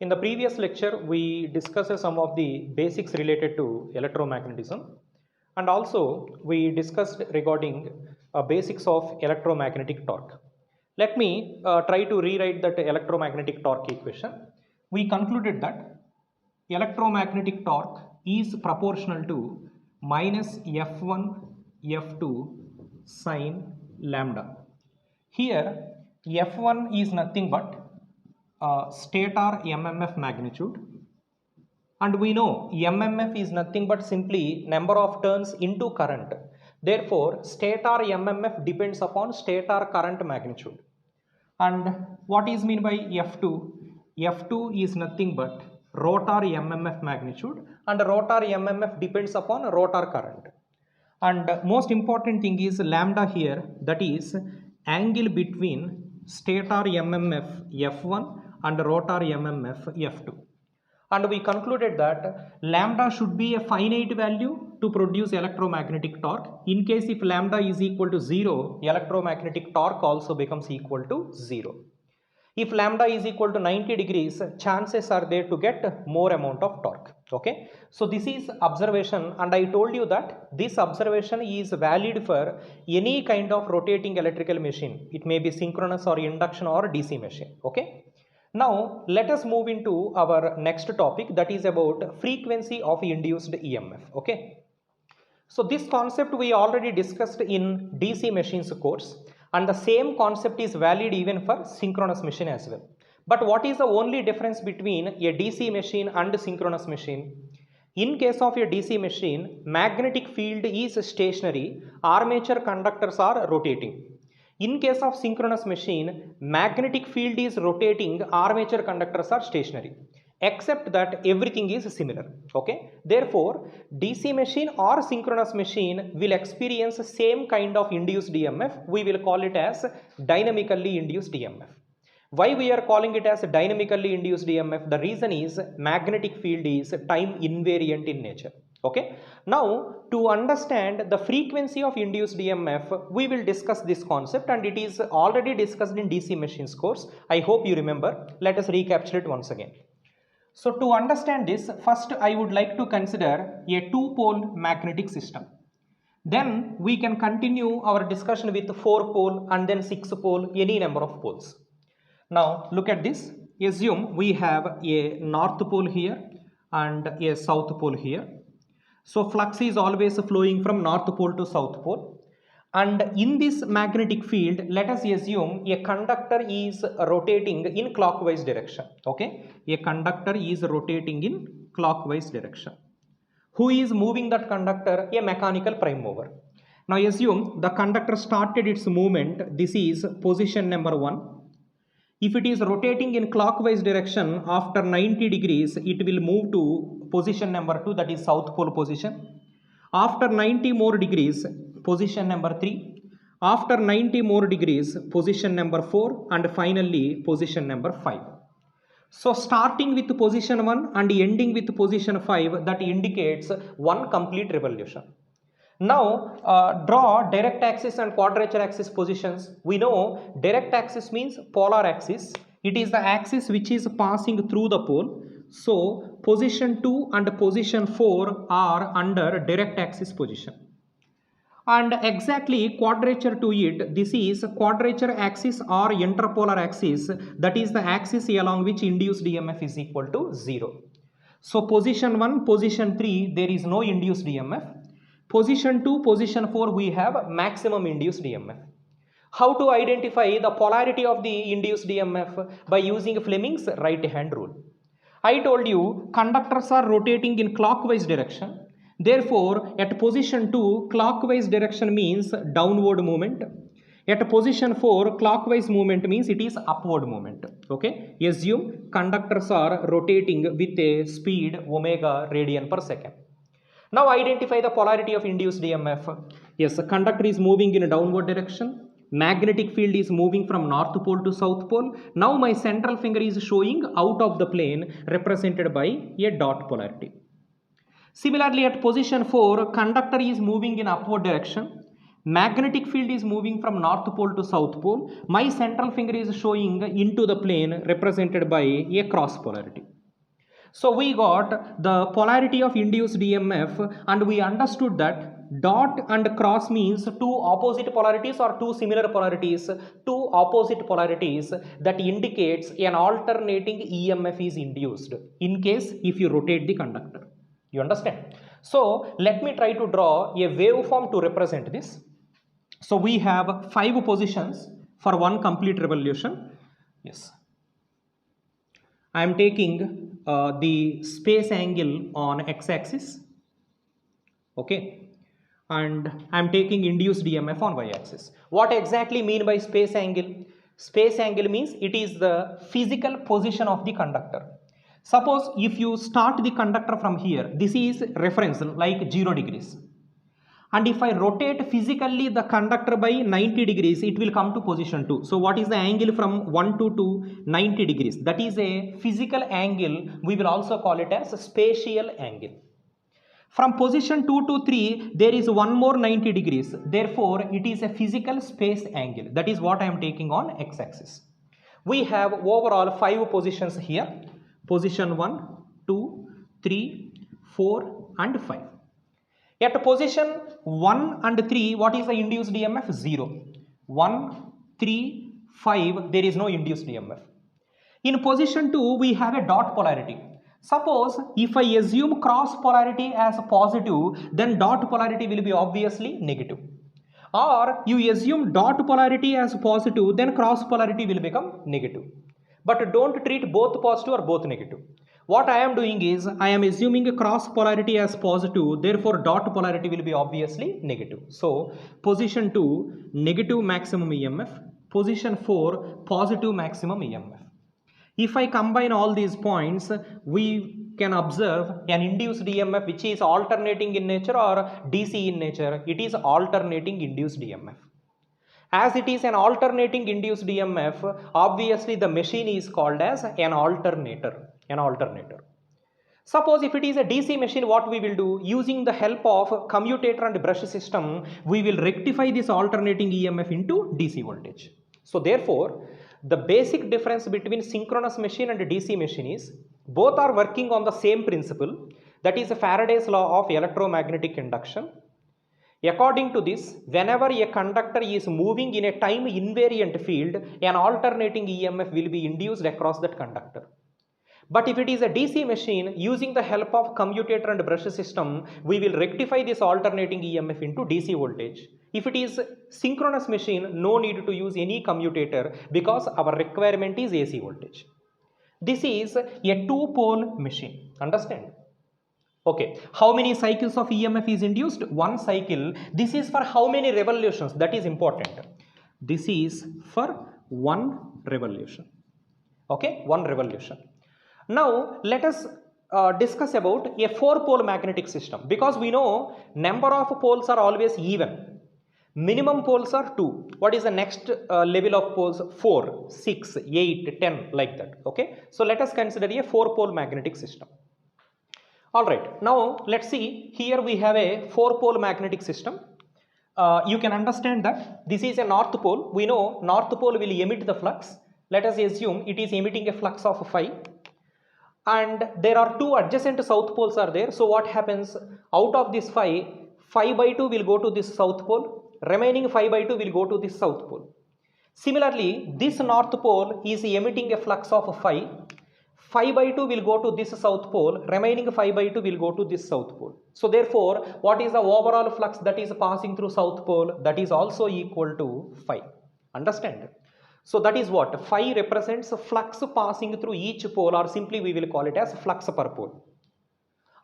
In the previous lecture, we discussed some of the basics related to electromagnetism, and also we discussed regarding basics of electromagnetic torque. Let me try to rewrite that electromagnetic torque equation. We concluded that electromagnetic torque is proportional to minus F1 F2 sine lambda. Here F1 is nothing but stator MMF magnitude, and we know MMF is nothing but simply number of turns into current. Therefore, stator MMF depends upon stator current magnitude. And what is mean by F2? F2 is nothing but rotor MMF magnitude, and rotor MMF depends upon rotor current. And most important thing is lambda here, that is angle between stator MMF F1 and rotor MMF F2. And we concluded that lambda should be a finite value to produce electromagnetic torque. In case if lambda is equal to 0, electromagnetic torque also becomes equal to 0. If lambda is equal to 90 degrees, chances are there to get more amount of torque. Okay, so this is observation, and I told you that this observation is valid for any kind of rotating electrical machine. It may be synchronous or induction or DC machine. Okay, now let us move into our next topic, that is about frequency of induced EMF. Okay, so this concept we already discussed in DC machines course, and the same concept is valid even for synchronous machine as well. But what is the only difference between a DC machine and a synchronous machine? In case of a DC machine, magnetic field is stationary, armature conductors are rotating. In case of synchronous machine, magnetic field is rotating, armature conductors are stationary, except that everything is similar. Okay, therefore DC machine or synchronous machine will experience same kind of induced EMF. We will call it as dynamically induced EMF. Why we are calling it as dynamically induced EMF? The reason is magnetic field is time invariant in nature. Okay, now to understand the frequency of induced EMF, we will discuss this concept, and it is already discussed in DC machines course. I hope you remember. Let us recapture it once again. So to understand this, first I would like to consider a two-pole magnetic system. Then we can continue our discussion with 4-pole and then 6-pole, any number of poles. Now look at this. Assume we have a north pole here and a south pole here. So flux is always flowing from north pole to south pole. And in this magnetic field, let us assume a conductor is rotating in clockwise direction. Okay, a conductor is rotating in clockwise direction. Who is moving that conductor? A mechanical prime mover. Now assume the conductor started its movement. This is position number 1. If it is rotating in clockwise direction, after 90 degrees, it will move to position number 2, that is south pole position. After 90 more degrees, position number 3. After 90 more degrees, position number 4, and finally position number 5. So starting with position 1 and ending with position 5, that indicates one complete revolution. Now draw direct axis and quadrature axis positions. We know direct axis means polar axis. It is the axis which is passing through the pole. So position 2 and position 4 are under direct axis position. And exactly quadrature to it, this is quadrature axis or interpolar axis, that is the axis along which induced EMF is equal to 0. So position 1, position 3, there is no induced EMF. Position 2, position 4, we have maximum induced EMF. How to identify the polarity of the induced EMF? By using Fleming's right hand rule. I told you conductors are rotating in clockwise direction. Therefore, at position 2, clockwise direction means downward movement. At position 4, clockwise movement means it is upward movement. Okay, assume conductors are rotating with a speed omega radian per second. Now identify the polarity of induced EMF. Yes, a conductor is moving in a downward direction. Magnetic field is moving from north pole to south pole. Now my central finger is showing out of the plane, represented by a dot polarity. Similarly, at position 4, conductor is moving in upward direction. Magnetic field is moving from north pole to south pole. My central finger is showing into the plane represented by a cross polarity. So we got the polarity of induced EMF and we understood that dot and cross means two opposite polarities or two similar polarities, two opposite polarities that indicates an alternating EMF is induced in case if you rotate the conductor. You understand? So let me try to draw a waveform to represent this. So we have 5 positions for one complete revolution. Yes. I am taking the space angle on x-axis, okay, and I am taking induced EMF on y-axis. What exactly mean by space angle? Space angle means it is the physical position of the conductor. Suppose if you start the conductor from here, this is reference like 0 degrees. And if I rotate physically the conductor by 90 degrees, it will come to position 2. So what is the angle from 1 to 2? 90 degrees. That is a physical angle. We will also call it as a spatial angle. From position 2 to 3, there is one more 90 degrees. Therefore, it is a physical space angle. That is what I am taking on x-axis. We have overall 5 positions here. Position 1, 2, 3, 4 and 5. At position 1 and 3, what is the induced EMF? 0. 1, 3, 5, there is no induced EMF. In position 2, we have a dot polarity. Suppose if I assume cross polarity as positive, then dot polarity will be obviously negative. Or you assume dot polarity as positive, then cross polarity will become negative. But don't treat both positive or both negative. What I am doing is, I am assuming a cross polarity as positive, therefore dot polarity will be obviously negative. So, position 2, negative maximum EMF, position 4, positive maximum EMF. If I combine all these points, we can observe an induced EMF which is alternating in nature or DC in nature. It is alternating induced EMF. As it is an alternating induced EMF, obviously the machine is called as an alternator. Suppose if it is a DC machine, what we will do? Using the help of commutator and brush system, we will rectify this alternating EMF into DC voltage. So therefore, the basic difference between synchronous machine and DC machine is both are working on the same principle, that is Faraday's law of electromagnetic induction. According to this, whenever a conductor is moving in a time invariant field, an alternating EMF will be induced across that conductor. But if it is a DC machine, using the help of commutator and brush system, we will rectify this alternating EMF into DC voltage. If it is synchronous machine, no need to use any commutator because our requirement is AC voltage. This is a two-pole machine. Understand? Okay, how many cycles of EMF is induced? One cycle. This is for how many revolutions? That is important. This is for one revolution. Okay, one revolution. Now, let us discuss about a four-pole magnetic system, because we know number of poles are always even. Minimum poles are 2. What is the next level of poles? 4, 6, 8, 10, like that. Okay, so let us consider a four-pole magnetic system. Alright, now let's see, here we have a four-pole magnetic system. You can understand that this is a north pole. We know north pole will emit the flux. Let us assume it is emitting a flux of phi. And there are two adjacent south poles are there. So what happens? Out of this phi by 2 will go to this south pole. Remaining phi by 2 will go to this south pole. Similarly, this north pole is emitting a flux of phi. Phi by 2 will go to this south pole, remaining phi by 2 will go to this south pole. So therefore, what is the overall flux that is passing through south pole? That is also equal to phi. Understand? So that is what? Phi represents flux passing through each pole, or simply we will call it as flux per pole.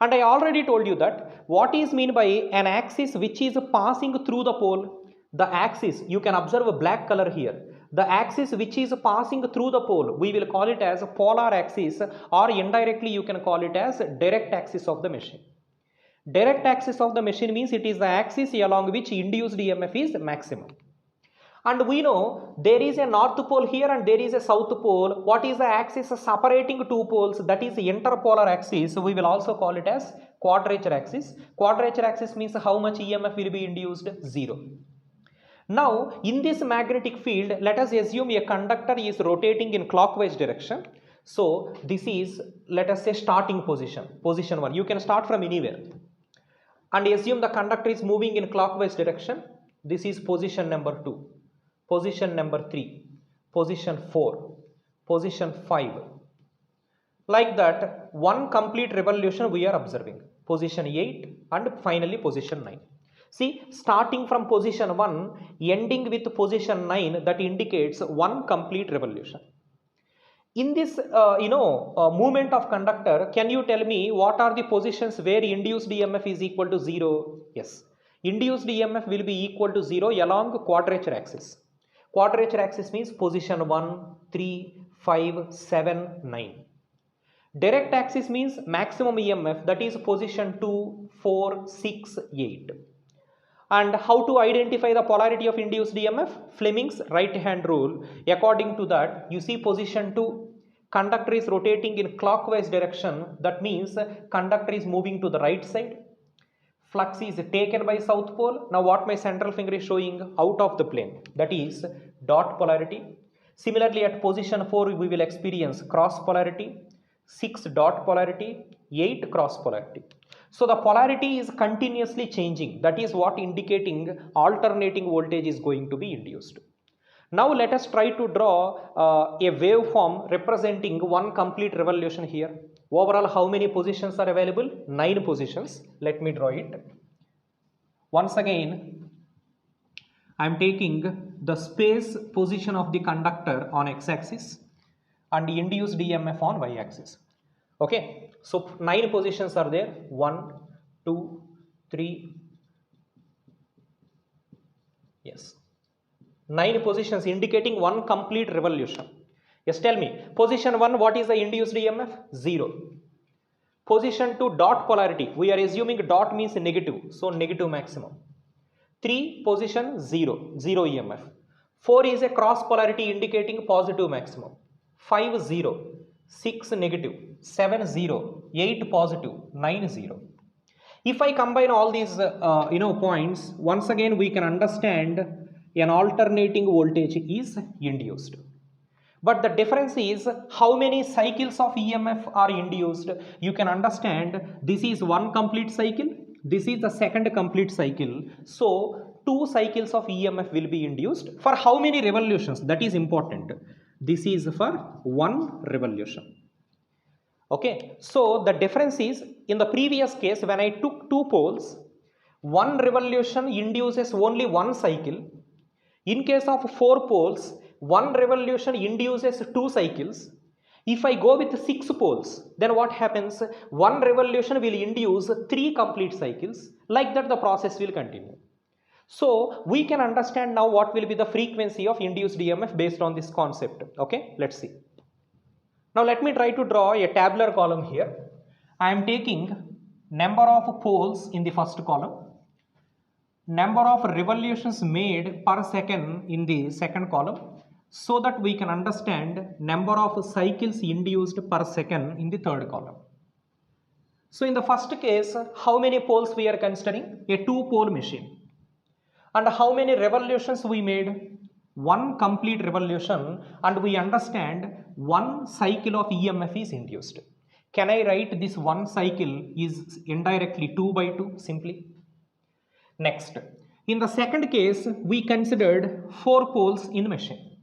And I already told you that what is meant by an axis which is passing through the pole. The axis, you can observe a black color here. The axis which is passing through the pole, we will call it as a polar axis, or indirectly you can call it as direct axis of the machine. Direct axis of the machine means it is the axis along which induced EMF is maximum. And we know there is a north pole here and there is a south pole. What is the axis separating two poles? That is the interpolar axis. So we will also call it as quadrature axis. Quadrature axis means how much EMF will be induced? 0. Now in this magnetic field, let us assume a conductor is rotating in clockwise direction. So this is, let us say, starting position, position 1. You can start from anywhere and assume the conductor is moving in clockwise direction. This is position number 2, position number 3, position 4, position 5. Like that, one complete revolution we are observing, position 8 and finally position 9. See, starting from position 1, ending with position 9, that indicates one complete revolution. In this movement of conductor, can you tell me what are the positions where induced EMF is equal to 0? Yes, induced EMF will be equal to 0 along quadrature axis. Quadrature axis means position 1, 3, 5, 7, 9. Direct axis means maximum EMF, that is position 2, 4, 6, 8. And how to identify the polarity of induced EMF? Fleming's right hand rule. According to that, you see position 2, conductor is rotating in clockwise direction. That means conductor is moving to the right side. Flux is taken by south pole. Now what my central finger is showing? Out of the plane. That is dot polarity. Similarly at position 4, we will experience cross polarity, 6 dot polarity, 8 cross polarity. So the polarity is continuously changing. That is what indicating alternating voltage is going to be induced. Now let us try to draw a waveform representing one complete revolution here. Overall, how many positions are available? 9 positions. Let me draw it. Once again, I am taking the space position of the conductor on x-axis and induced EMF on y-axis. Okay, so 9 positions are there. 1, 2, 3. Yes, 9 positions indicating one complete revolution. Yes, tell me, position 1, what is the induced EMF? 0. Position 2, dot polarity. We are assuming dot means negative, so negative maximum. 3, position 0, 0 EMF. 4 is a cross polarity indicating positive maximum. 5, 0. 6 negative, 7 0, 8 positive, 9 0. If I combine all these points, once again we can understand an alternating voltage is induced. But the difference is how many cycles of EMF are induced. You can understand this is one complete cycle, this is the second complete cycle. So 2 cycles of EMF will be induced. For how many revolutions? That is important. This is for 1 revolution. Okay, so the difference is, in the previous case when I took 2 poles, 1 revolution induces only 1 cycle. In case of 4 poles, 1 revolution induces 2 cycles. If I go with 6 poles, then what happens? 1 revolution will induce 3 complete cycles. Like that the process will continue. So we can understand now what will be the frequency of induced EMF based on this concept. Okay, let's see. Now let me try to draw a tabular column here. I am taking number of poles in the first column, number of revolutions made per second in the second column, so that we can understand number of cycles induced per second in the third column. So in the first case, how many poles we are considering? A 2-pole machine. And how many revolutions we made? 1 complete revolution, and we understand 1 cycle of EMF is induced. Can I write this 1 cycle is indirectly 2 by 2 simply? Next, in the second case, we considered 4 poles in machine.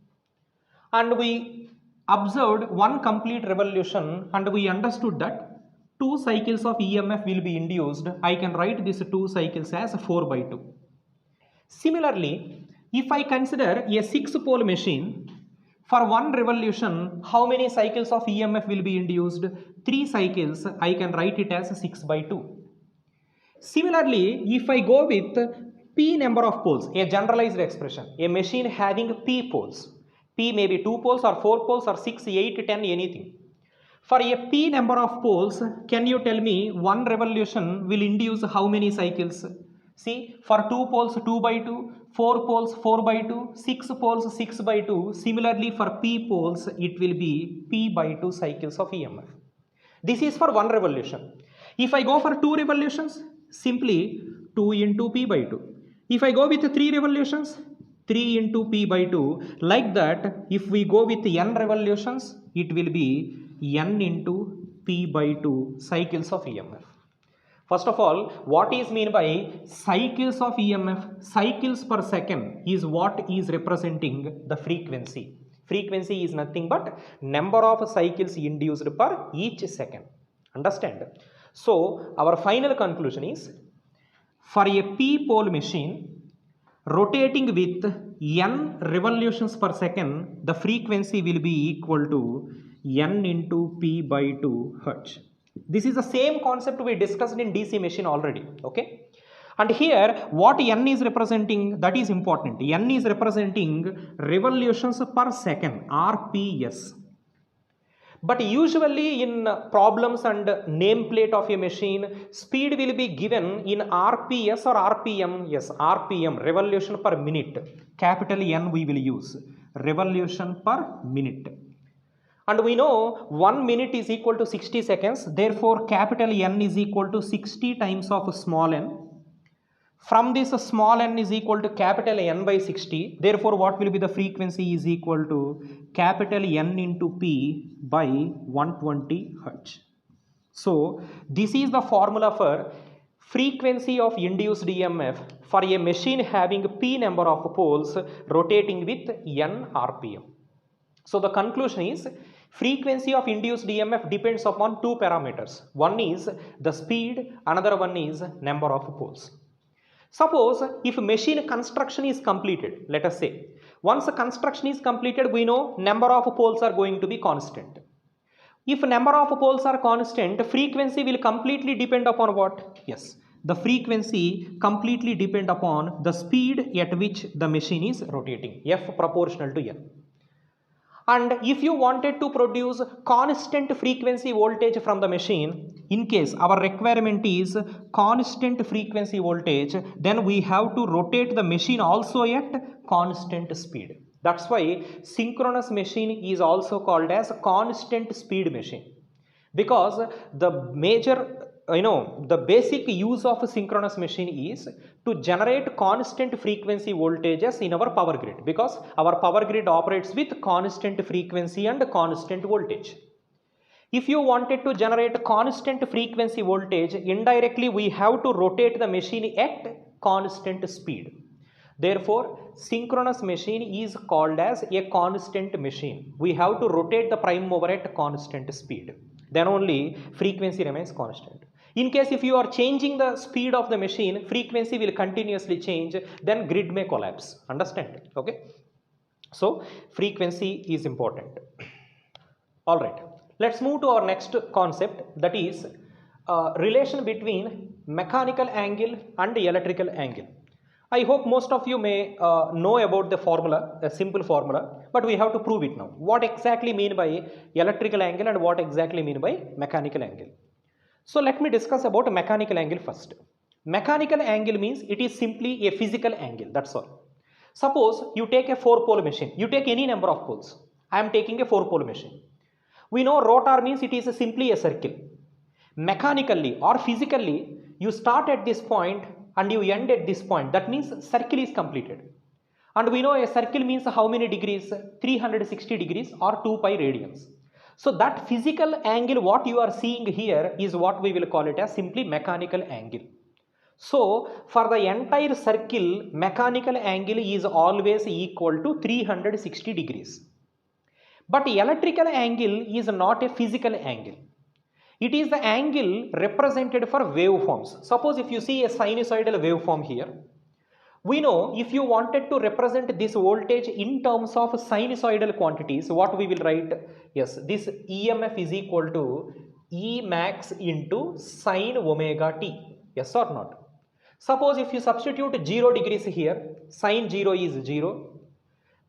And we observed 1 complete revolution, and we understood that 2 cycles of EMF will be induced. I can write these 2 cycles as 4 by 2. Similarly, if I consider a 6-pole machine, for 1 revolution, how many cycles of EMF will be induced? 3 cycles. I can write it as 6 by 2. Similarly, if I go with P number of poles, a generalized expression, a machine having P poles, P may be 2 poles or 4 poles or 6, 8, 10, anything. For a P number of poles, can you tell me 1 revolution will induce how many cycles? See, for 2 poles 2 by 2, 4 poles 4 by 2, 6 poles 6 by 2. Similarly, for P poles, it will be P by 2 cycles of EMF. This is for 1 revolution. If I go for 2 revolutions, simply 2 into P by 2. If I go with 3 revolutions, 3 into P by 2. Like that, if we go with n revolutions, it will be n into P by 2 cycles of EMF. First of all, what is mean by cycles of EMF? Cycles per second is what is representing the frequency. Frequency is nothing but number of cycles induced per each second. Understand? So, our final conclusion is, for a p-pole machine rotating with n revolutions per second, the frequency will be equal to n into P by 2 Hertz. This is the same concept we discussed in DC machine already, okay? And here what n is representing, that is important. N is representing revolutions per second, RPS. But usually in problems and nameplate of a machine, speed will be given in RPS or RPM. Yes, RPM, revolution per minute. Capital N we will use, revolution per minute. And we know 1 minute is equal to 60 seconds. Therefore, capital N is equal to 60 times of small n. From this, small n is equal to capital N by 60. Therefore, what will be the frequency is equal to capital N into P by 120 Hertz. So, this is the formula for frequency of induced EMF for a machine having P number of poles rotating with n RPM. So, the conclusion is, frequency of induced EMF depends upon two parameters. One is the speed, another one is number of poles. Suppose if machine construction is completed, let us say, once the construction is completed, we know number of poles are going to be constant. If number of poles are constant, frequency will completely depend upon what? Yes, the frequency completely depend upon the speed at which the machine is rotating, F proportional to N. And if you wanted to produce constant frequency voltage from the machine, in case our requirement is constant frequency voltage, then we have to rotate the machine also at constant speed. That's why synchronous machine is also called as constant speed machine, because the major the basic use of a synchronous machine is to generate constant frequency voltages in our power grid, because our power grid operates with constant frequency and constant voltage. If you wanted to generate constant frequency voltage, indirectly we have to rotate the machine at constant speed. Therefore, synchronous machine is called as a constant machine. We have to rotate the prime mover at constant speed. Then only frequency remains constant. In case if you are changing the speed of the machine, frequency will continuously change, then grid may collapse. Understand? Okay. So, frequency is important. Alright. Let's move to our next concept, that is relation between mechanical angle and electrical angle. I hope most of you may know about the formula, a simple formula, but we have to prove it now. What exactly mean by electrical angle and what exactly mean by mechanical angle? So let me discuss about mechanical angle first. Mechanical angle means it is simply a physical angle, that's all. Suppose you take a 4-pole machine, you take any number of poles. I am taking a 4-pole machine. We know rotor means it is simply a circle. Mechanically or physically, you start at this point and you end at this point. That means circle is completed. And we know a circle means how many degrees? 360 degrees or 2 pi radians. So that physical angle what you are seeing here is what we will call it as simply mechanical angle. So for the entire circle, mechanical angle is always equal to 360 degrees. But electrical angle is not a physical angle. It is the angle represented for waveforms. Suppose if you see a sinusoidal waveform here, we know if you wanted to represent this voltage in terms of sinusoidal quantities, what we will write? Yes, this EMF is equal to E max into sine omega t. Yes or not? Suppose if you substitute 0 degrees here, sine 0 is 0.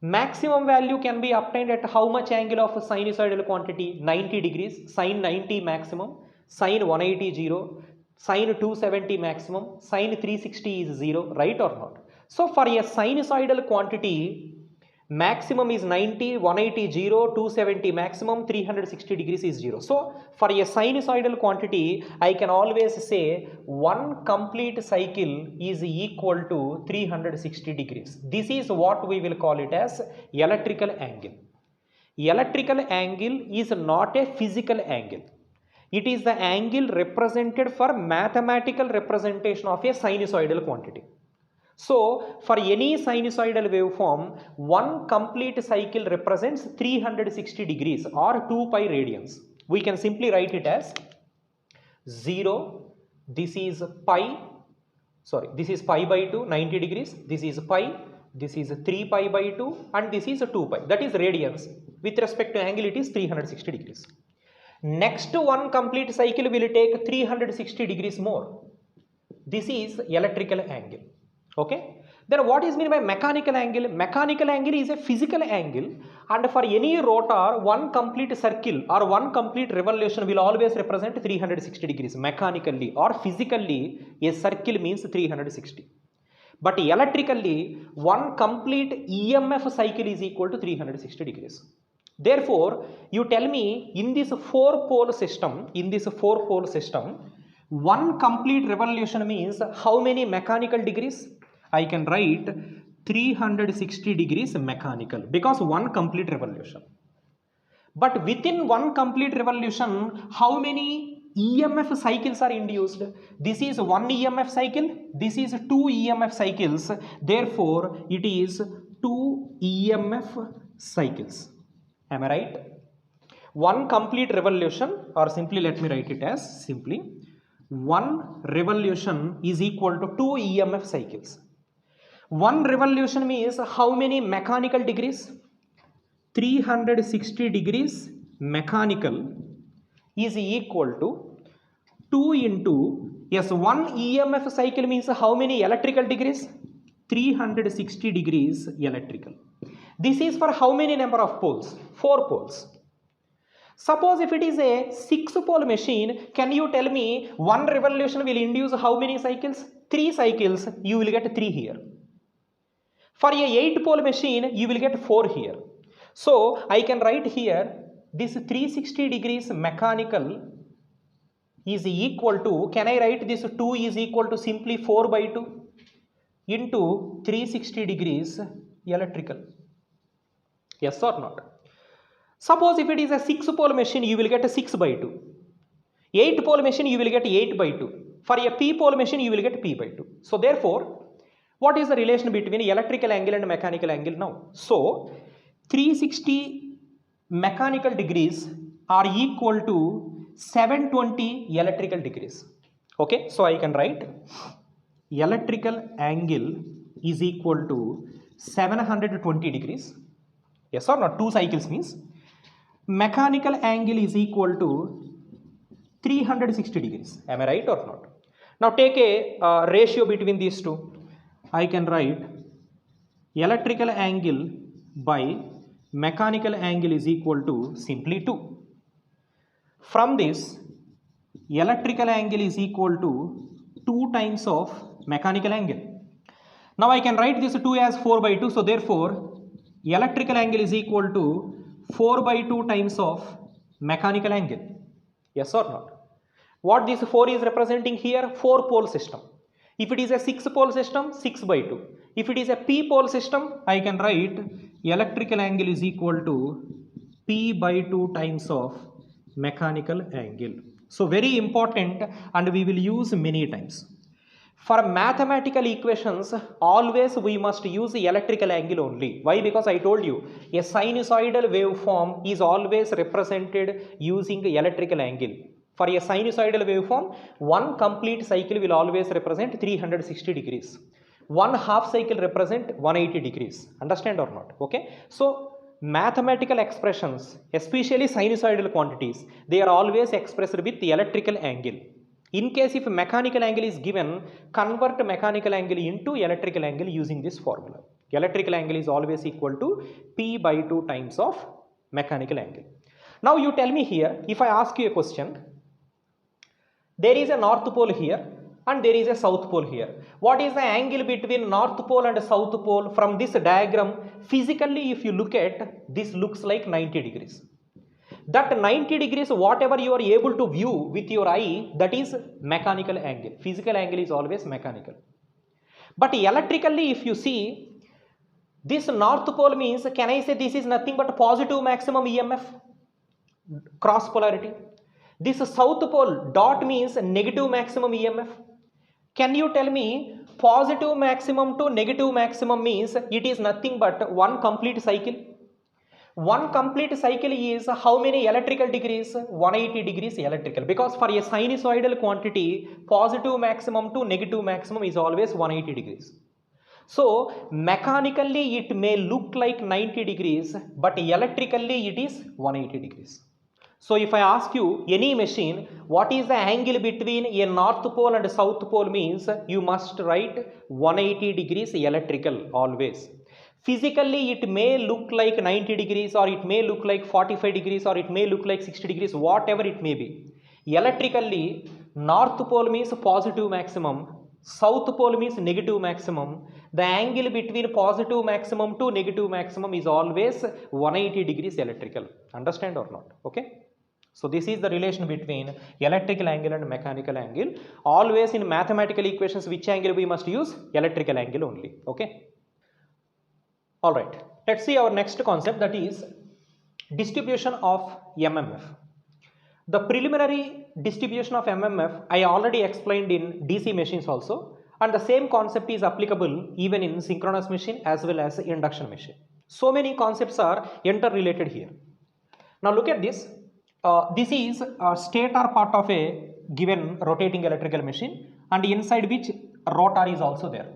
Maximum value can be obtained at how much angle of sinusoidal quantity? 90 degrees, sine 90 maximum, sine 180 0, sine 270 maximum, sine 360 is 0, right or not? So for a sinusoidal quantity, maximum is 90, 180 0, 270 maximum, 360 degrees is 0. So for a sinusoidal quantity, I can always say one complete cycle is equal to 360 degrees. This is what we will call it as electrical angle. Electrical angle is not a physical angle. It is the angle represented for mathematical representation of a sinusoidal quantity. So, for any sinusoidal waveform, one complete cycle represents 360 degrees or 2 pi radians. We can simply write it as 0, this is pi, this is pi by 2, 90 degrees, this is pi, this is 3 pi by 2 and this is 2 pi, that is radians. With respect to angle, it is 360 degrees. Next one complete cycle will take 360 degrees more. This is electrical angle. Okay. Then what is meant by mechanical angle? Mechanical angle is a physical angle, and for any rotor, one complete circle or one complete revolution will always represent 360 degrees mechanically, or physically a circle means 360. But electrically, one complete EMF cycle is equal to 360 degrees. Therefore, you tell me in this four pole system, one complete revolution means how many mechanical degrees? I can write 360 degrees mechanical, because one complete revolution. But within one complete revolution, how many EMF cycles are induced? This is one EMF cycle, this is two EMF cycles, therefore it is two EMF cycles. Am I right? One complete revolution, or simply let me write it as simply one revolution is equal to two EMF cycles. One revolution means how many mechanical degrees? 360 degrees mechanical is equal to 2 into, yes, one EMF cycle means how many electrical degrees? 360 degrees electrical. This is for how many number of poles? 4 poles. Suppose if it is a 6-pole machine, can you tell me one revolution will induce how many cycles? 3 cycles, you will get 3 here. For a 8-pole machine, you will get 4 here. So, I can write here, this 360 degrees mechanical is equal to, can I write this 2 is equal to simply 4 by 2 into 360 degrees electrical? Yes or not? Suppose if it is a 6-pole machine, you will get a 6 by 2. 8-pole machine, you will get 8 by 2. For a p-pole machine, you will get p by 2. So, therefore, what is the relation between electrical angle and mechanical angle now? So, 360 mechanical degrees are equal to 720 electrical degrees. Okay, so I can write electrical angle is equal to 720 degrees. Yes or not? 2 cycles means. Mechanical angle is equal to 360 degrees. Am I right or not? Now take a ratio between these two. I can write electrical angle by mechanical angle is equal to simply 2. From this, electrical angle is equal to 2 times of mechanical angle. Now I can write this 2 as 4 by 2. So therefore, electrical angle is equal to 4 by 2 times of mechanical angle. Yes or not? What this 4 is representing here? 4-pole system. If it is a 6-pole system, 6 by 2. If it is a p-pole system, I can write electrical angle is equal to p by 2 times of mechanical angle. So very important, and we will use many times. For mathematical equations, always we must use the electrical angle only. Why? Because I told you, a sinusoidal waveform is always represented using the electrical angle. For a sinusoidal waveform, one complete cycle will always represent 360 degrees. One half cycle represent 180 degrees. Understand or not? Okay. So, mathematical expressions, especially sinusoidal quantities, they are always expressed with the electrical angle. In case if mechanical angle is given, convert mechanical angle into electrical angle using this formula. Electrical angle is always equal to p by 2 times of mechanical angle. Now you tell me here, if I ask you a question, there is a north pole here and there is a south pole here. What is the angle between north pole and south pole? From this diagram, physically if you look at, this looks like 90 degrees. That 90 degrees, whatever you are able to view with your eye, that is mechanical angle. Physical angle is always mechanical. But electrically if you see, this north pole means, can I say this is nothing but positive maximum EMF, cross polarity. This south pole dot means negative maximum EMF. Can you tell me positive maximum to negative maximum means it is nothing but one complete cycle? One complete cycle is how many electrical degrees? 180 degrees electrical, because for a sinusoidal quantity, positive maximum to negative maximum is always 180 degrees. So mechanically it may look like 90 degrees, but electrically it is 180 degrees. So if I ask you any machine, what is the angle between a north pole and south pole means, you must write 180 degrees electrical always. Physically it may look like 90 degrees, or it may look like 45 degrees, or it may look like 60 degrees, whatever it may be. Electrically, north pole means positive maximum, south pole means negative maximum. The angle between positive maximum to negative maximum is always 180 degrees electrical. Understand or not? Okay. So this is the relation between electrical angle and mechanical angle. Always in mathematical equations, which angle we must use? Electrical angle only. Okay. Alright. Let's see our next concept, that is distribution of MMF. The preliminary distribution of MMF I already explained in DC machines also, and the same concept is applicable even in synchronous machine as well as induction machine. So many concepts are interrelated here. Now look at this. This is a stator part of a given rotating electrical machine, and inside which rotor is also there.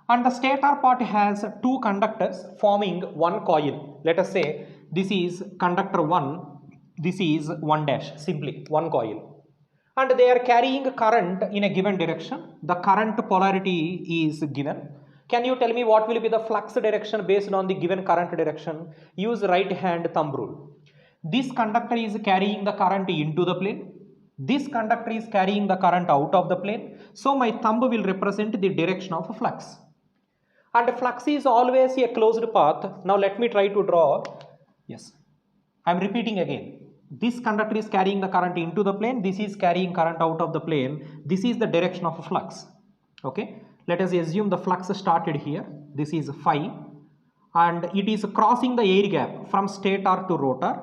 And the stator part has two conductors forming one coil. Let us say this is conductor 1. This is 1 dash, simply one coil, and they are carrying current in a given direction. The current polarity is given. Can you tell me what will be the flux direction based on the given current direction? Use right hand thumb rule. This conductor is carrying the current into the plane. This conductor is carrying the current out of the plane. So my thumb will represent the direction of flux. And flux is always a closed path. Now let me try to draw. Yes, I am repeating again. This conductor is carrying the current into the plane. This is carrying current out of the plane. This is the direction of flux. Okay. Let us assume the flux started here. This is phi, and it is crossing the air gap from stator to rotor,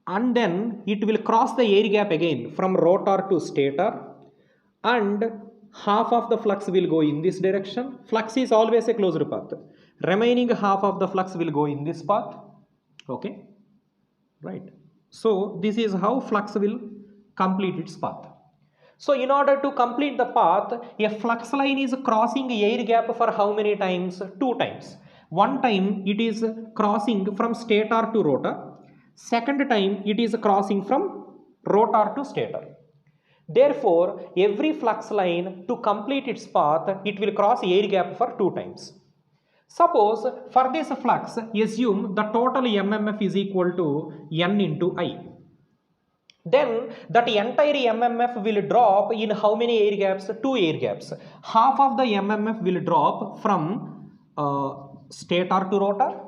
and then it will cross the air gap again from rotor to stator, and half of the flux will go in this direction. Flux is always a closed path. Remaining half of the flux will go in this path. Okay. Right. So this is how flux will complete its path. So in order to complete the path, a flux line is crossing air gap for how many times? 2 times. One time it is crossing from stator to rotor. Second time it is crossing from rotor to stator. Therefore, every flux line, to complete its path, it will cross air gap for 2 times. Suppose for this flux, assume the total MMF is equal to N into I. Then that entire MMF will drop in how many air gaps? 2 air gaps. Half of the MMF will drop from stator to rotor.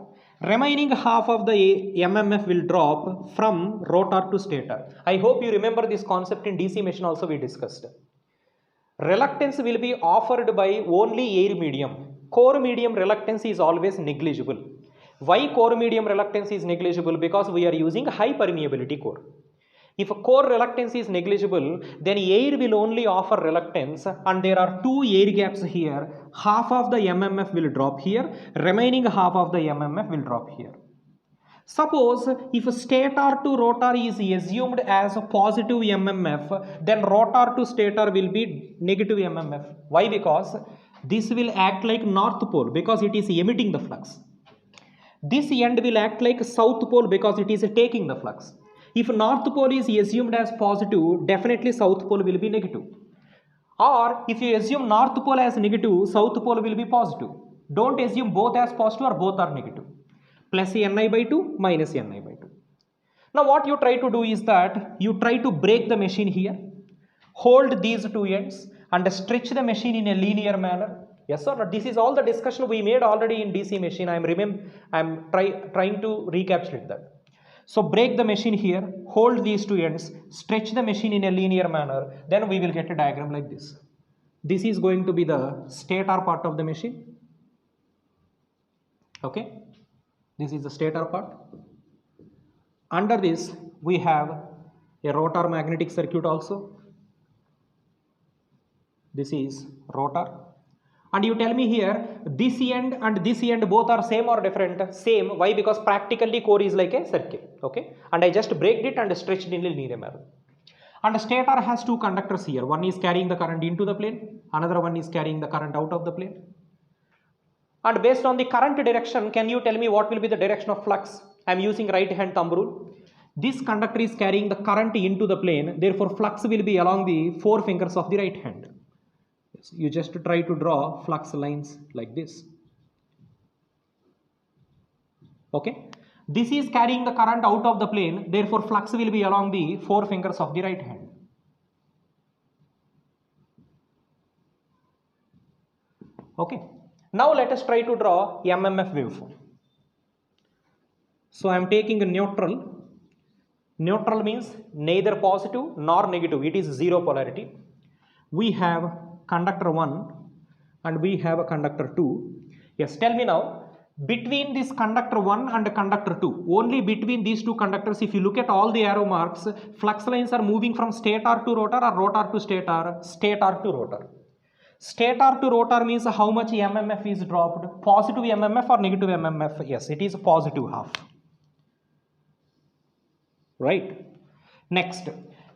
Remaining half of the MMF will drop from rotor to stator. I hope you remember this concept in DC machine also we discussed. Reluctance will be offered by only air medium. Core medium reluctance is always negligible. Why core medium reluctance is negligible? Because we are using high permeability core. If a core reluctance is negligible, then air will only offer reluctance, and there are 2 air gaps here. Half of the MMF will drop here, remaining half of the MMF will drop here. Suppose if stator to rotor is assumed as a positive MMF, then rotor to stator will be negative MMF. Why? Because this will act like north pole because it is emitting the flux. This end will act like south pole because it is taking the flux. If north pole is assumed as positive, definitely south pole will be negative. Or if you assume north pole as negative, south pole will be positive. Don't assume both as positive or both are negative. Plus Ni by 2, minus Ni by 2. Now what you try to do is that you try to break the machine here, hold these 2 ends, and stretch the machine in a linear manner. Yes or no? This is all the discussion we made already in DC machine. I am trying to recapitulate that. So break the machine here, hold these two ends, stretch the machine in a linear manner, then we will get a diagram like this. This is going to be the stator part of the machine. Okay, this is the stator part. Under this we have a rotor magnetic circuit also. This is rotor. And you tell me here, this end and this end both are same or different? Same. Why? Because practically core is like a circle. Okay. And I just break it and stretched in a linear manner. And stator has two conductors here. One is carrying the current into the plane. Another one is carrying the current out of the plane. And based on the current direction, can you tell me what will be the direction of flux? I am using right hand thumb rule. This conductor is carrying the current into the plane. Therefore, flux will be along the four fingers of the right hand. You just try to draw flux lines like this. Okay. This is carrying the current out of the plane. Therefore, flux will be along the four fingers of the right hand. Okay. Now let us try to draw MMF waveform. So I am taking a neutral. Neutral means neither positive nor negative. It is zero polarity. We have conductor 1 and we have a conductor 2. Yes, tell me now, between this conductor 1 and conductor 2, only between these two conductors, if you look at all the arrow marks, flux lines are moving from stator to rotor or rotor to stator, stator to rotor. Stator to rotor means how much MMF is dropped, positive MMF or negative MMF? Yes, it is positive half. Right. Next,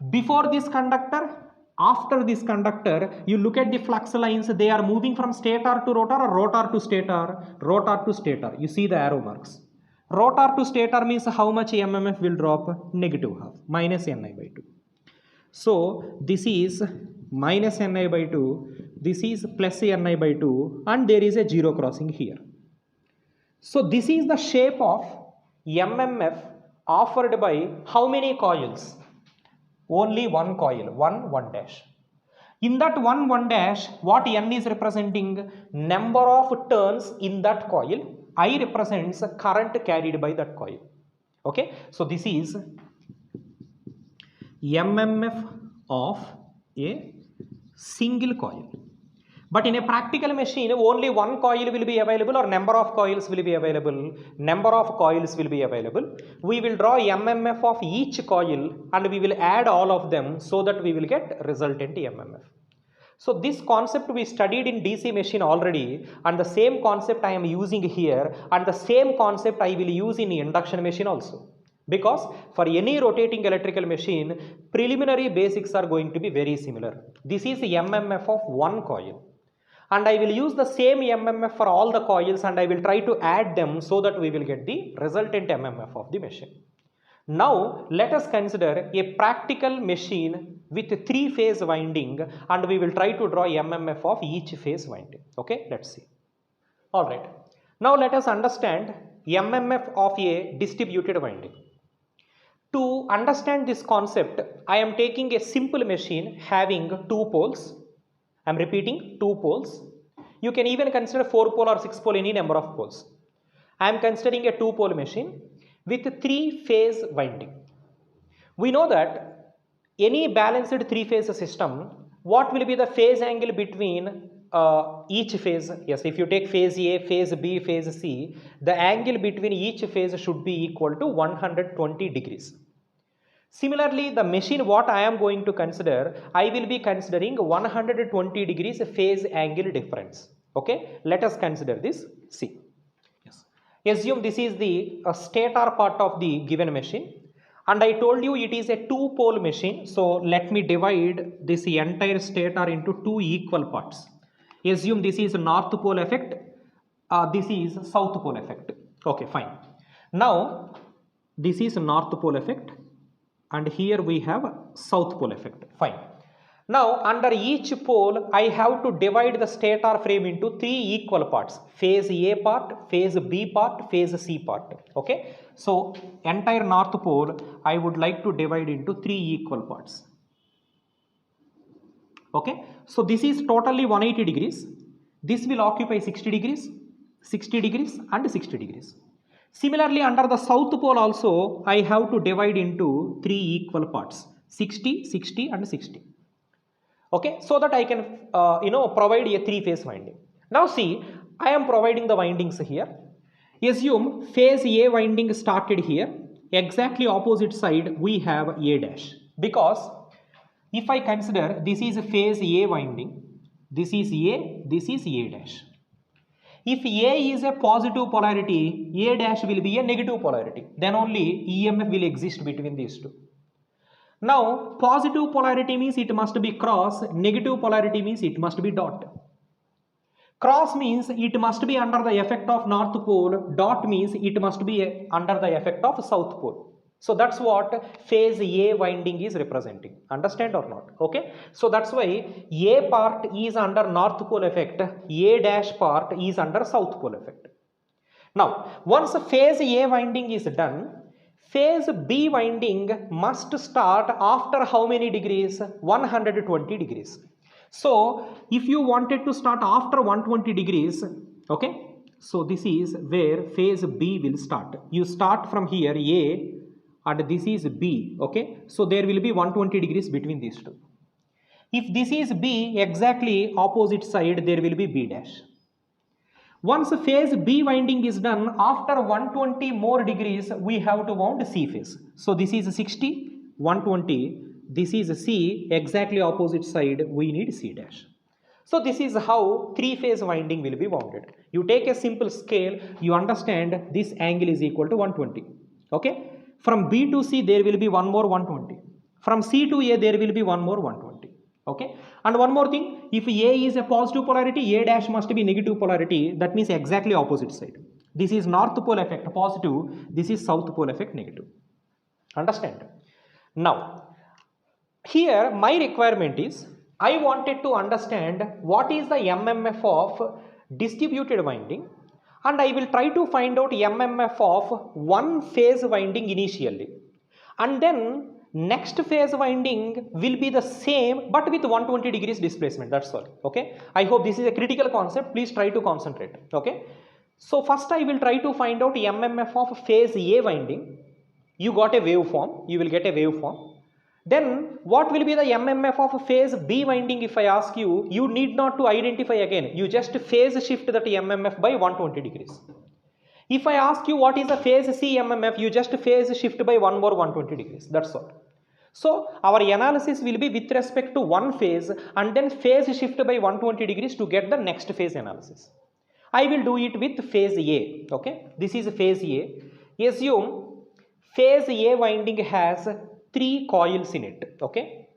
before this conductor, after this conductor, you look at the flux lines, they are moving from stator to rotor or rotor to stator, rotor to stator. You see the arrow marks. Rotor to stator means how much MMF will drop? Negative half, minus Ni by 2. So this is minus Ni by 2, this is plus Ni by 2, and there is a zero crossing here. So this is the shape of MMF offered by how many coils? Only one coil, 1 dash. In that 1 dash, what N is representing? Number of turns in that coil. I represents current carried by that coil. Okay, so this is MMF of a single coil. But in a practical machine, only one coil will be available or number of coils will be available? Number of coils will be available. We will draw MMF of each coil and we will add all of them so that we will get resultant MMF. So this concept we studied in DC machine already, and the same concept I am using here, and the same concept I will use in induction machine also. Because for any rotating electrical machine, preliminary basics are going to be very similar. This is MMF of one coil. And I will use the same MMF for all the coils and I will try to add them so that we will get the resultant MMF of the machine. Now let us consider a practical machine with 3-phase winding and we will try to draw MMF of each phase winding. Okay, let's see. Alright. Now let us understand MMF of a distributed winding. To understand this concept, I am taking a simple machine having 2 poles. I am repeating 2 poles. You can even consider 4 pole or 6 pole, any number of poles. I am considering a 2 pole machine with 3-phase winding. We know that any balanced 3-phase system, what will be the phase angle between each phase? Yes, if you take phase A, phase B, phase C, the angle between each phase should be equal to 120 degrees. Similarly, the machine what I am going to consider, I will be considering 120 degrees phase angle difference. Okay, let us consider this. See, yes. Assume this is the stator part of the given machine, and I told you it is a 2-pole machine. So let me divide this entire stator into 2 equal parts. Assume this is north pole effect, this is south pole effect. Okay, fine. Now this is north pole effect. And here we have south pole effect. Fine. Now under each pole I have to divide the stator frame into 3 equal parts. Phase A part, phase B part, phase C part. Okay. So entire north pole I would like to divide into 3 equal parts. Okay, so this is totally 180 degrees. This will occupy 60 degrees, 60 degrees and 60 degrees. Similarly, under the south pole also, I have to divide into 3 equal parts, 60, 60 and 60. Okay, so that I can provide a 3-phase winding. Now see, I am providing the windings here. Assume phase A winding started here, exactly opposite side we have A dash, because if I consider this is phase A winding, this is A, this is A dash. If A is a positive polarity, A dash will be a negative polarity, then only EMF will exist between these two. Now, positive polarity means it must be cross, negative polarity means it must be dot. Cross means it must be under the effect of north pole, dot means it must be under the effect of south pole. So that's what phase A winding is representing. Understand or not? Okay. So that's why A part is under north pole effect, A dash part is under south pole effect. Now, once phase A winding is done, phase B winding must start after how many degrees? 120 degrees. So, if you wanted to start after 120 degrees, okay, so this is where phase B will start. You start from here A and this is B, okay. So, there will be 120 degrees between these two. If this is B, exactly opposite side there will be B dash. Once phase B winding is done, after 120 more degrees, we have to wound C phase. So this is 60, 120, this is C, exactly opposite side, we need C dash. So this is how 3-phase winding will be wounded. You take a simple scale, you understand this angle is equal to 120. Okay? From B to C, there will be one more 120. From C to A, there will be one more 120. Okay, and one more thing, if A is a positive polarity, A dash must be negative polarity, that means exactly opposite side. This is north pole effect positive, this is south pole effect negative. Understand? Now, here my requirement is, I wanted to understand what is the MMF of distributed winding, and I will try to find out MMF of one phase winding initially, and then next phase winding will be the same but with 120 degrees displacement. That's all. Okay, I hope this is a critical concept, please try to concentrate. Okay, so first I will try to find out MMF of phase A winding. You got a waveform, you will get a waveform. Then what will be the MMF of phase B winding? If I ask you, you need not to identify again, you just phase shift that MMF by 120 degrees. If I ask you what is the phase C MMF, you just phase shift by one more 120 degrees. That's all. So our analysis will be with respect to one phase and then phase shift by 120 degrees to get the next phase analysis. I will do it with phase A. Okay, this is phase A. Assume phase A winding has 3 coils in it. Okay,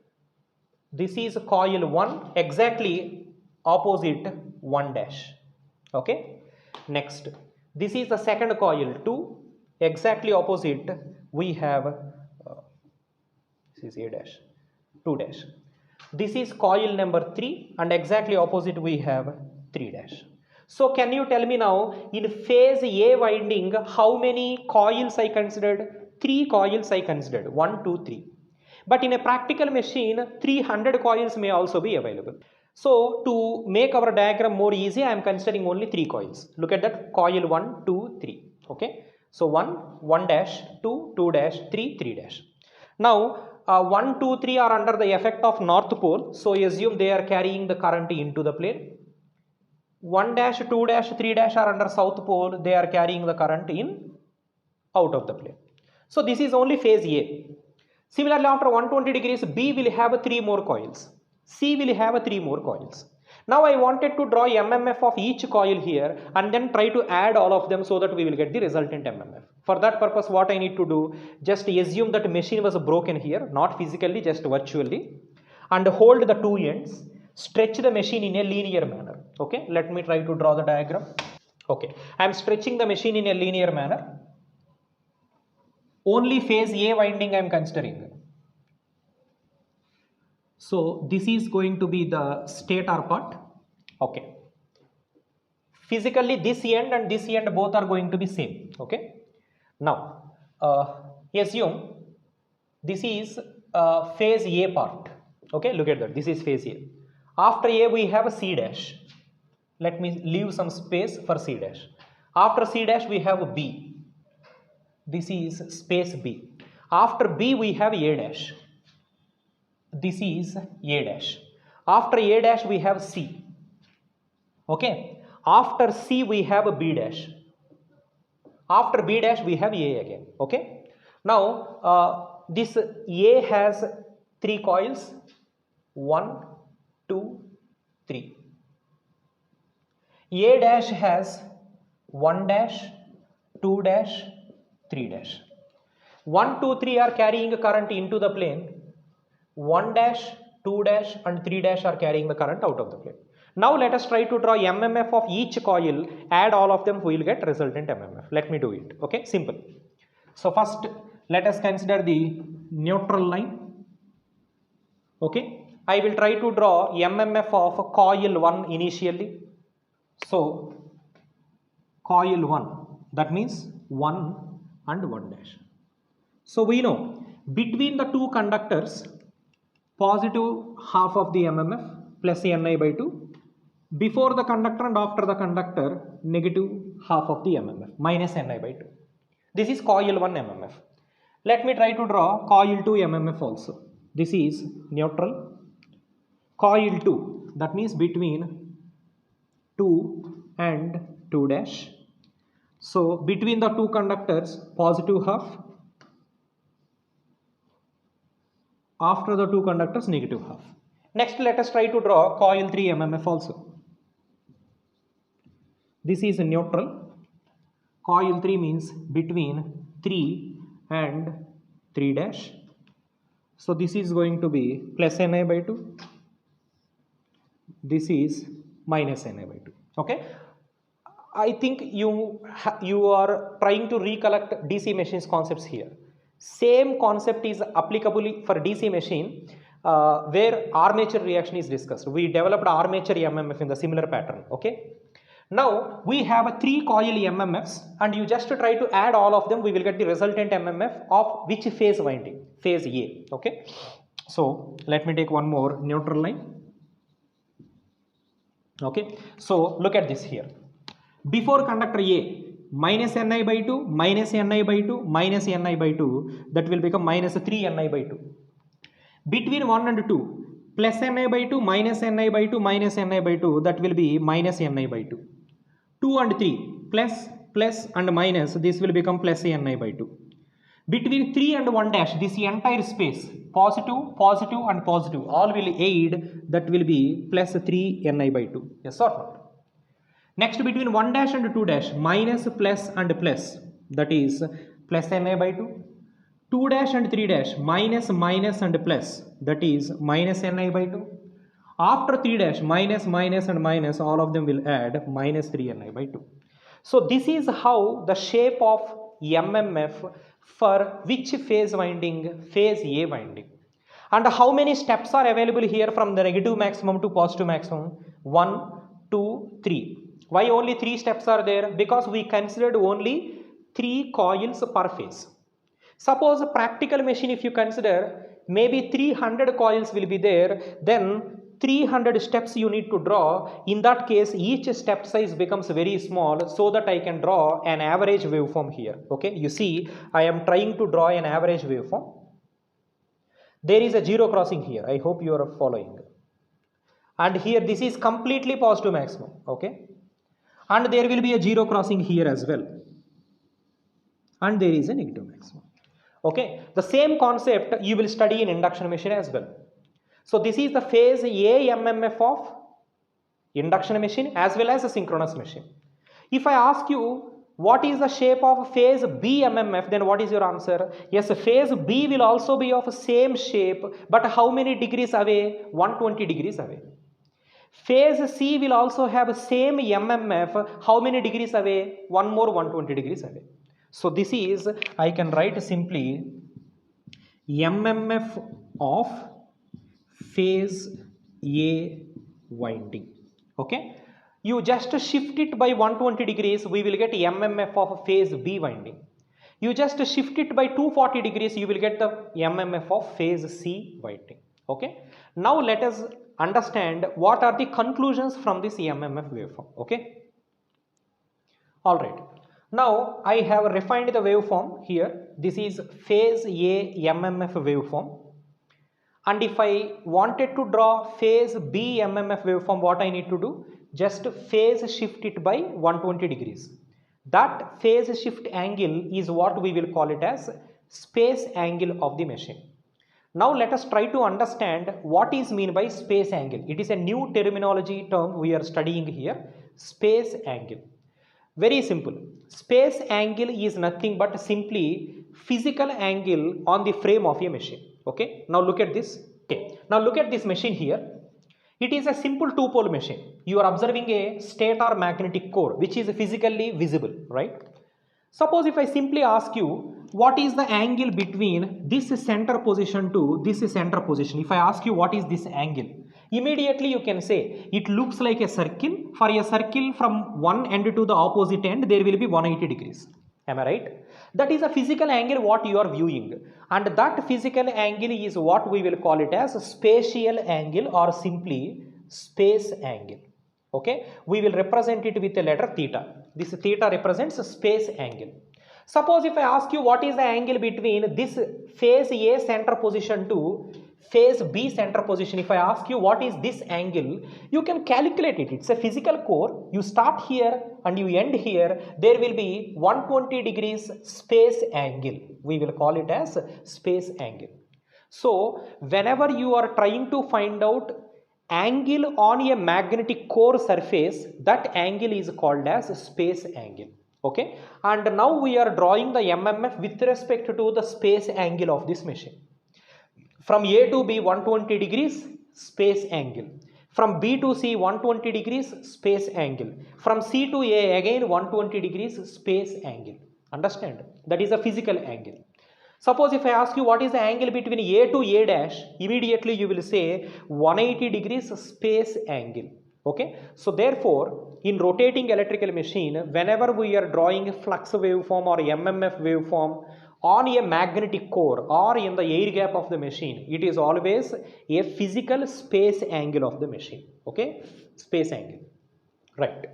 this is coil 1, exactly opposite 1 dash. Okay, next. This is the second coil 2, exactly opposite we have this is A dash, 2 dash. This is coil number 3 and exactly opposite we have 3 dash. So can you tell me now, in phase A winding how many coils I considered? 3 coils I considered, 1, 2, 3. But in a practical machine 300 coils may also be available. So to make our diagram more easy, I am considering only 3 coils. Look at that, coil 1, 2, 3. Okay. So 1, 1 dash, 2, 2 dash, 3, 3 dash. Now 1, 2, 3 are under the effect of north pole. So assume they are carrying the current into the plane. 1 dash, 2 dash, 3 dash are under south pole. They are carrying the current out of the plane. So this is only phase A. Similarly, after 120 degrees, B will have 3 more coils. C will have 3 more coils. Now I wanted to draw MMF of each coil here and then try to add all of them so that we will get the resultant MMF. For that purpose, what I need to do, just assume that machine was broken here, not physically, just virtually, and hold the 2 ends, stretch the machine in a linear manner. Okay, let me try to draw the diagram. Okay, I am stretching the machine in a linear manner. Only phase A winding I am considering. So this is going to be the stator part. Okay. Physically this end and this end both are going to be same. Okay. Now assume this is phase A part. Okay. Look at that. This is phase A. After A we have C dash. Let me leave some space for C dash. After C dash we have B. This is space B. After B we have A dash. This is A dash. After A dash we have C. Okay. After C we have B dash. After B dash we have A again. Okay. Now this A has 3 coils. 1, 2, 3. A dash has 1 dash, 2 dash, 3 dash. 1, 2, 3 are carrying current into the plane. 1 dash, 2 dash and 3 dash are carrying the current out of the plane. Now let us try to draw MMF of each coil, add all of them, we will get resultant MMF. Let me do it. Okay, simple. So first let us consider the neutral line. Okay, I will try to draw MMF of coil 1 initially. So coil 1, that means 1 and 1 dash. So we know between the two conductors, positive half of the MMF plus Ni by 2, before the conductor and after the conductor, negative half of the MMF minus Ni by 2. This is coil 1 MMF. Let me try to draw coil 2 MMF also. This is neutral. Coil 2, that means between 2 and 2 dash. So between the two conductors, positive half. After the two conductors, negative half. Next let us try to draw coil 3 MMF also. This is neutral. Coil 3 means between 3 and 3 dash. So this is going to be plus Ni by 2. This is minus Ni by 2. Okay. I think you are trying to recollect DC machines concepts here. Same concept is applicable for DC machine where armature reaction is discussed. We developed armature MMF in the similar pattern. Okay. Now we have 3 coil MMFs and you just try to add all of them, we will get the resultant MMF of which phase winding? Phase A. Okay. So let me take one more neutral line. Okay. So look at this here. Before conductor A, minus Ni by 2, minus Ni by 2, minus Ni by 2, that will become minus 3 Ni by 2. Between 1 and 2, plus Ni by 2, minus Ni by 2, minus Ni by 2, that will be minus Ni by 2. 2 and 3, plus and minus, this will become plus Ni by 2. Between 3 and 1 dash, this entire space, positive, positive and positive, all will aid, that will be plus 3 Ni by 2. Yes or not? Next between 1 dash and 2 dash, minus, plus and plus, that is plus Ni by 2. 2 dash and 3 dash, minus, minus and plus, that is minus Ni by 2. After 3 dash, minus, minus and minus, all of them will add minus 3 Ni by 2. So this is how the shape of MMF for which phase winding? Phase A winding. And how many steps are available here from the negative maximum to positive maximum? 1, 2, 3. Why only 3 steps are there? Because we considered only 3 coils per phase. Suppose a practical machine, if you consider, maybe 300 coils will be there, then 300 steps you need to draw. In that case, each step size becomes very small, so that I can draw an average waveform here. Okay, you see, I am trying to draw an average waveform. There is a zero crossing here. I hope you are following. And here this is completely positive maximum. Okay, and there will be a zero crossing here as well. And there is a negative maximum. Okay, the same concept you will study in induction machine as well. So this is the phase A MMF of induction machine as well as a synchronous machine. If I ask you what is the shape of phase B MMF, then what is your answer? Yes, phase B will also be of same shape, but how many degrees away? 120 degrees away. Phase C will also have same MMF, how many degrees away? One more 120 degrees away. So this is, I can write simply MMF of phase A winding. Okay, you just shift it by 120 degrees, we will get MMF of phase B winding. You just shift it by 240 degrees, you will get the MMF of phase C winding. Okay. Now let us understand what are the conclusions from this MMF waveform. Okay. All right. Now I have refined the waveform here. This is phase A MMF waveform. And if I wanted to draw phase B MMF waveform, what I need to do? Just phase shift it by 120 degrees. That phase shift angle is what we will call it as space angle of the machine. Now let us try to understand what is meant by space angle. It is a new terminology term we are studying here, space angle. Very simple. Space angle is nothing but simply physical angle on the frame of a machine. Okay. Now look at this. Okay. Now look at this machine here. It is a simple two-pole machine. You are observing a stator magnetic core which is physically visible, right? Suppose if I simply ask you what is the angle between this center position to this center position. If I ask you what is this angle, immediately you can say it looks like a circle. For a circle from one end to the opposite end, there will be 180 degrees. Am I right? That is a physical angle what you are viewing, and that physical angle is what we will call it as spatial angle or simply space angle. Okay, we will represent it with a letter theta. This theta represents space angle. Suppose if I ask you what is the angle between this phase A center position to phase B center position, if I ask you what is this angle, you can calculate it. It's a physical core. You start here and you end here. There will be 120 degrees space angle. We will call it as space angle. So whenever you are trying to find out angle on a magnetic core surface, that angle is called as space angle. Okay, and now we are drawing the MMF with respect to the space angle of this machine. From A to B 120 degrees space angle, from B to C 120 degrees space angle, from C to A again 120 degrees space angle. Understand? That is a physical angle. Suppose if I ask you what is the angle between A to A dash, immediately you will say 180 degrees space angle. Okay, so therefore in rotating electrical machine, whenever we are drawing a flux waveform or MMF waveform on a magnetic core or in the air gap of the machine, it is always a physical space angle of the machine. Okay, space angle, right.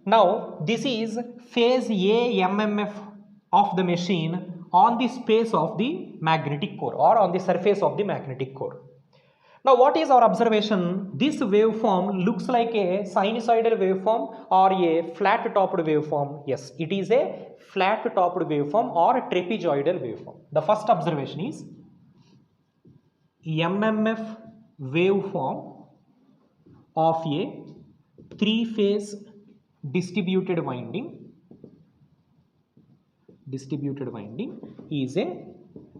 Now this is phase A MMF of the machine on the space of the magnetic core or on the surface of the magnetic core. Now what is our observation? This waveform looks like a sinusoidal waveform or a flat topped waveform. Yes, it is a flat topped waveform or a trapezoidal waveform. The first observation is MMF waveform of a three-phase distributed winding is a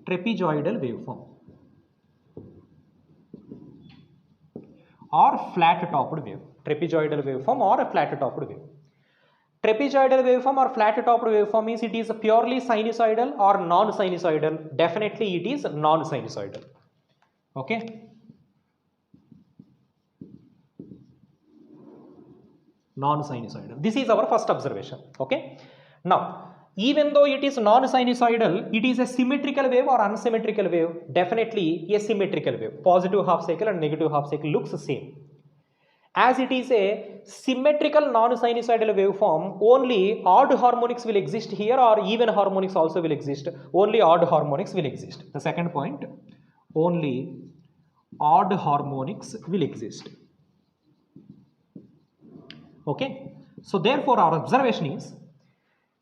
trapezoidal waveform or flat topped wave. Trapezoidal waveform or a flat topped wave. Trapezoidal waveform or flat topped waveform means it is purely sinusoidal or non-sinusoidal. Definitely it is non-sinusoidal. Okay. Non-sinusoidal. This is our first observation. Okay. Now, even though it is non-sinusoidal, it is a symmetrical wave or unsymmetrical wave. Definitely a symmetrical wave. Positive half cycle and negative half cycle looks the same. As it is a symmetrical non-sinusoidal waveform, only odd harmonics will exist here or even harmonics also will exist. Only odd harmonics will exist. The second point, only odd harmonics will exist. Okay. So therefore our observation is,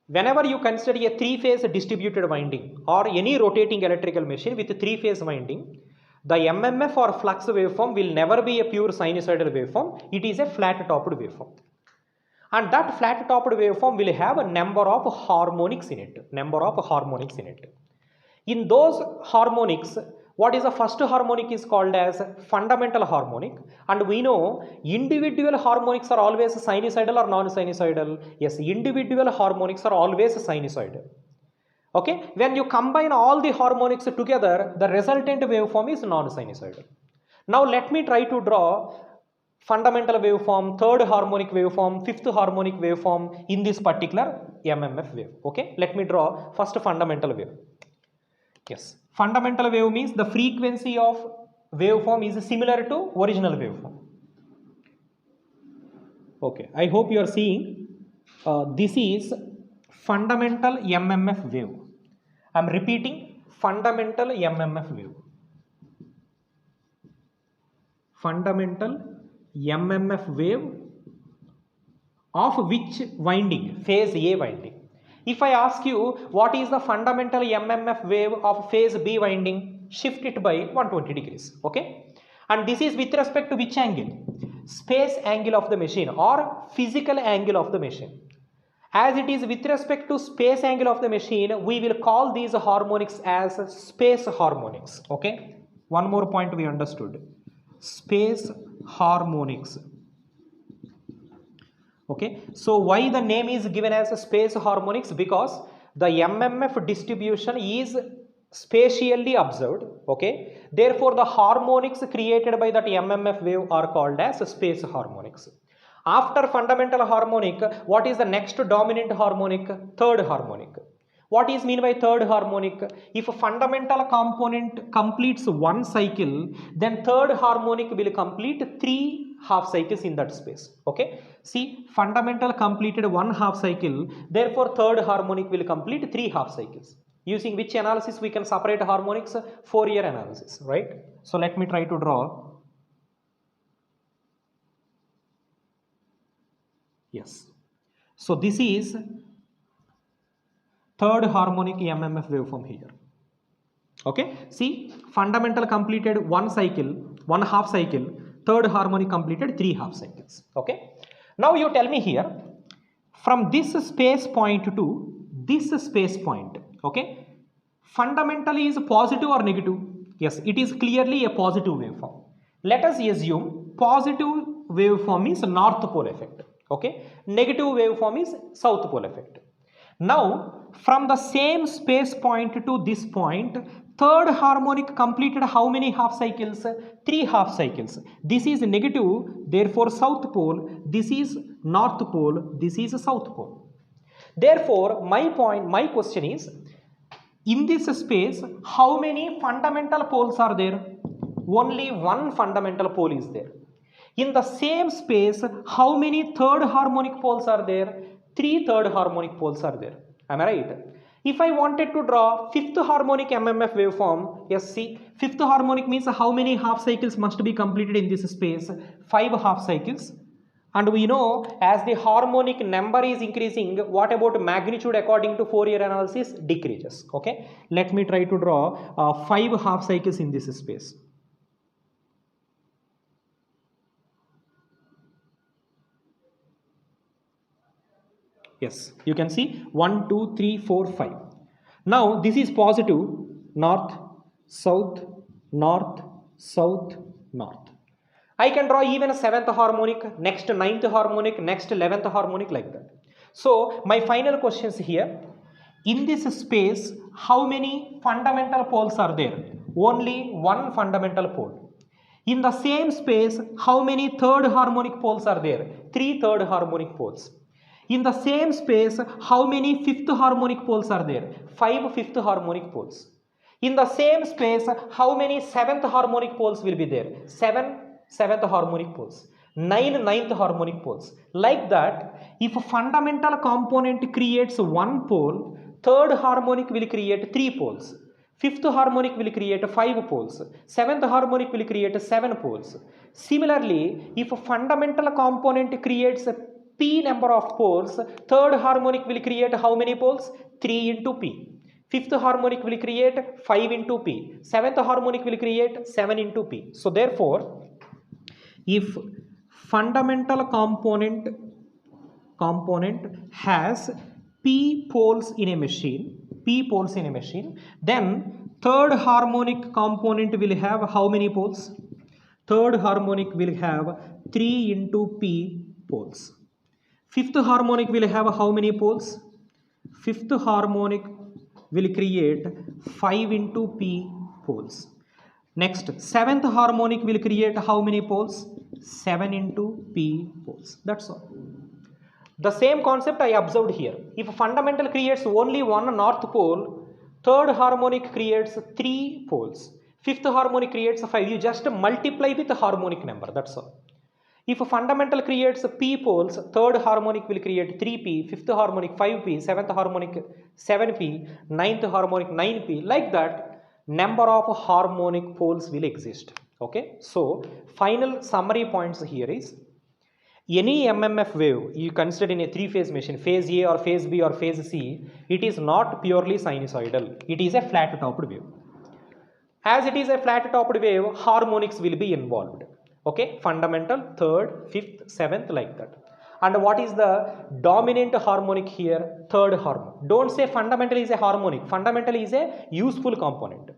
whenever you consider a three-phase distributed winding or any rotating electrical machine with a three-phase winding, the MMF or flux waveform will never be a pure sinusoidal waveform. It is a flat-topped waveform. And that flat-topped waveform will have a number of harmonics in it. In those harmonics, what is the first harmonic is called as fundamental harmonic, and we know individual harmonics are always sinusoidal or non-sinusoidal. Yes, individual harmonics are always sinusoidal. Okay, when you combine all the harmonics together, the resultant waveform is non-sinusoidal. Now let me try to draw fundamental waveform, third harmonic waveform, fifth harmonic waveform in this particular MMF wave. Okay, let me draw first fundamental wave. Yes, fundamental wave means the frequency of waveform is similar to original waveform. Okay, I hope you are seeing. This is fundamental MMF wave. I am repeating, fundamental MMF wave. Fundamental MMF wave of which winding? Phase A winding. If I ask you what is the fundamental MMF wave of phase B winding, shift it by 120 degrees. Okay, and this is with respect to which angle? Space angle of the machine or physical angle of the machine. As it is with respect to space angle of the machine, we will call these harmonics as space harmonics. Okay, one more point we understood, space harmonics. Okay, so why the name is given as space harmonics? Because the MMF distribution is spatially observed. Okay, therefore the harmonics created by that MMF wave are called as space harmonics. After fundamental harmonic, what is the next dominant harmonic? Third harmonic. What is mean by third harmonic? If a fundamental component completes one cycle, then third harmonic will complete 3 half cycles in that space. Okay, see, fundamental completed 1 half cycle, therefore third harmonic will complete 3 half cycles. Using which analysis we can separate harmonics? Fourier analysis, right? So let me try to draw. Yes, so this is third harmonic MMF waveform here. Okay, see, fundamental completed 1 cycle, 1 half cycle, third harmonic completed 3 half cycles. Okay, now you tell me here, from this space point to this space point, okay, fundamentally is positive or negative? Yes, it is clearly a positive waveform. Let us assume positive waveform is north pole effect. Okay, negative waveform is south pole effect. Now from the same space point to this point, third harmonic completed how many half cycles? 3 half cycles. This is negative, therefore south pole. This is north pole, this is south pole. Therefore my question is, in this space how many fundamental poles are there? Only one fundamental pole is there. In the same space, how many third harmonic poles are there? 3 third harmonic poles are there. Am I right? If I wanted to draw fifth harmonic MMF waveform, yes, see, fifth harmonic means how many half cycles must be completed in this space? 5 half cycles. And we know as the harmonic number is increasing, what about magnitude according to Fourier analysis? Decreases. Okay, let me try to draw 5 half cycles in this space. Yes, you can see 1, 2, 3, 4, 5. Now this is positive, north, south, north, south, north. I can draw even a 7th harmonic, next 9th harmonic, next 11th harmonic, like that. So my final questions here, in this space how many fundamental poles are there? Only one fundamental pole. In the same space how many third harmonic poles are there? 3 third harmonic poles. In the same space, how many fifth harmonic poles are there? 5 fifth harmonic poles. In the same space, how many 7th harmonic poles will be there? 7 7th harmonic poles. 9 9th harmonic poles. Like that, if a fundamental component creates 1 pole, third harmonic will create 3 poles. Fifth harmonic will create 5 poles. 7th harmonic will create 7 poles. Similarly, if a fundamental component creates P number of poles, third harmonic will create how many poles? 3 into P. Fifth harmonic will create 5 into P. 7th harmonic will create 7 into P. So therefore, if fundamental component has P poles in a machine, then third harmonic component will have how many poles? Third harmonic will have 3 into P poles. Fifth harmonic will have how many poles? Fifth harmonic will create 5 into P poles. Next, 7th harmonic will create how many poles? 7 into P poles. That's all. The same concept I observed here. If a fundamental creates only one north pole, Third harmonic creates 3 poles. Fifth harmonic creates 5. You just multiply with the harmonic number. That's all. If a fundamental creates p poles, third harmonic will create 3p, fifth harmonic 5p, seventh harmonic 7p, ninth harmonic 9p. Like that, number of harmonic poles will exist. Okay. So, final summary points here is, any MMF wave you consider in a 3-phase machine, phase A or phase B or phase C, it is not purely sinusoidal. It is a flat topped wave. As it is a flat topped wave, harmonics will be involved. Okay, fundamental, third, fifth, seventh, like that. And what is the dominant harmonic here? Third harmonic. Don't say fundamental is a harmonic. Fundamental is a useful component.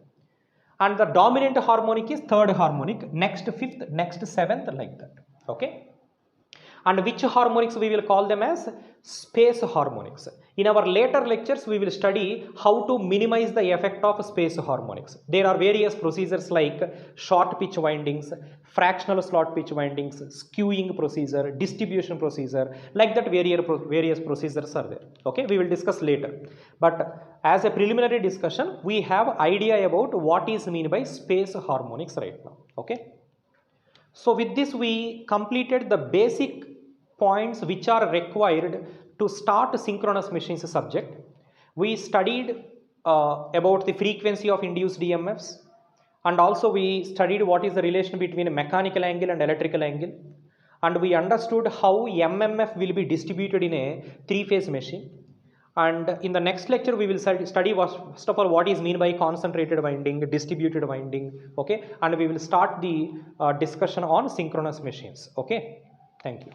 And the dominant harmonic is third harmonic, next fifth, next seventh, like that. Okay. And which harmonics we will call them as space harmonics. In our later lectures, we will study how to minimize the effect of space harmonics. There are various procedures like short pitch windings, fractional slot pitch windings, skewing procedure, distribution procedure, like that various procedures are there. Okay, we will discuss later. But as a preliminary discussion, we have idea about what is meant by space harmonics right now. Okay. So with this, we completed the basic points which are required to start synchronous machines subject. We studied about the frequency of induced EMFs, and also we studied what is the relation between a mechanical angle and electrical angle, and we understood how MMF will be distributed in a 3-phase machine. And in the next lecture, we will study first of all what is meant by concentrated winding, distributed winding. Okay, and we will start the discussion on synchronous machines. Okay, thank you.